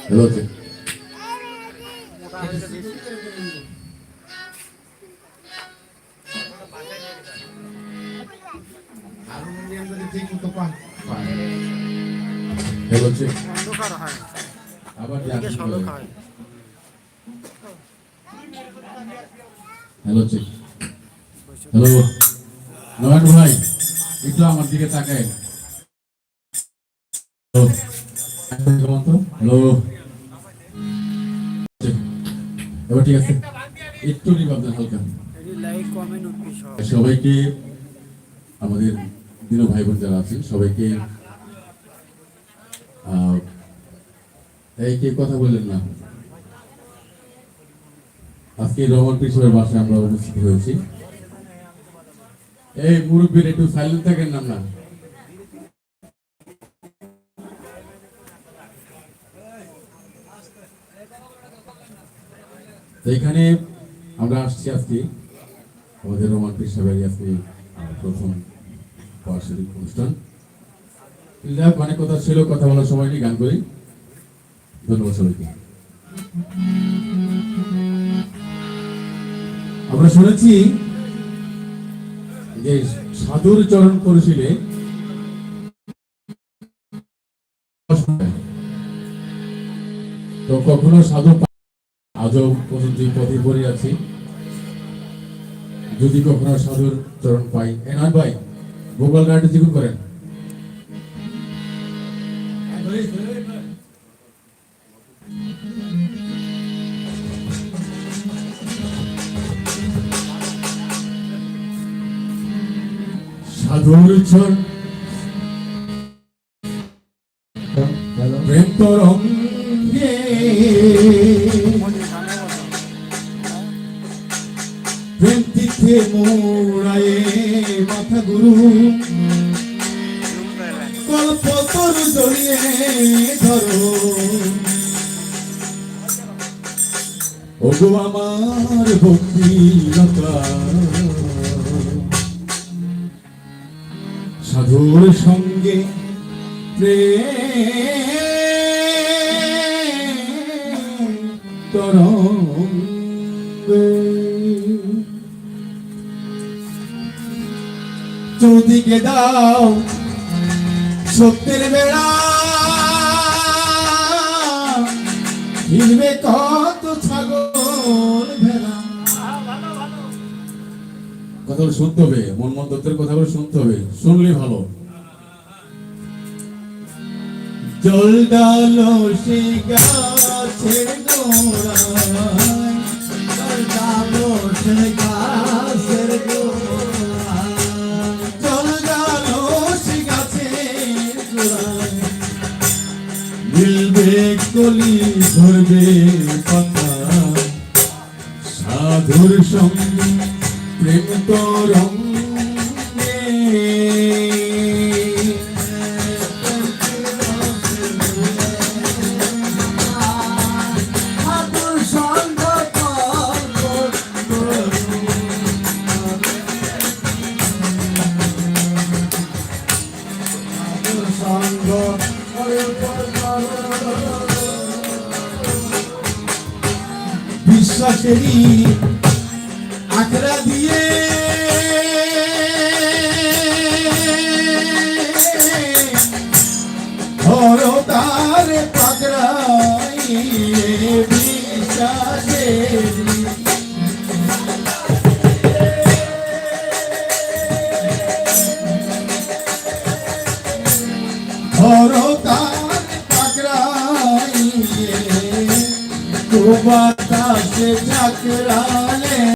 Hello check. Hello check. আবার hello check. Hello Nayan ভাই, একটু আমার দিকে তাকায়। হ্যালো, এবার ঠিক আছে, একটু নিবাদ হালকা। সবাইকে, আমাদের দিনু ভাই বোন যারা আছেন সবাইকে, এই কে কথা বললেন না, আজকে রহমান কৃষ্ণের বাসায় আমরা উপস্থিত হয়েছি। এই মুরব্বীর একটু সাইলেন্ট থাকেন না। এখানে আমরা আসছি আজকে আমাদের রহমান কৃষ্ণের আজকে প্রথম বার্ষিক অনুষ্ঠান। অনেক কথা ছিল, কথা বলার সময় নিয়ে গান করি। ধন্যবাদ সবাইকে। আমরা শুনেছি যে সাধুর চরণ পরিশীলে তো কখনো সাধু, আজও পর্যন্ত পথে পড়ে আছি, যদি কখনো সাধুর চরণ পাই। নয় ভাই, ভোকাল গানটি জিজ্ঞুন করেন। সাধুর চরণ প্রেম তরঙ্গে প্রেম তীর্থে মোড়ায়ে মাথা গুরু কল্পতর জড়িয়ে ধরো ওগো আমার ভক্তিলতা। সাধুর সঙ্গে প্রেম তরঙ্গে চৌদিকে দাও সত্যের বেড়া, ফিরবে কত ছাগল ভেড়া। কথাগুলো শুনতে হবে, মনমোহন দত্তের কথাগুলো শুনতে হবে, শুনলে ভালো। জল ডালো সে গাছের গোড়ায়, জল ডালো সে গাছের গোড়ায়, জল ডালো সে গাছের গোড়ায়, মিলবে কলি ধরবে পাতা, সাধুর সঙ্গে প্রেম তরঙ্গে। বিশ্বাসেরই আখড়া দিয়ে ধরো তার পাকড়াইয়ে বিশ্বাসেরই ধরো তার পাকড়াইয়ে বাতাসে চাকরালে।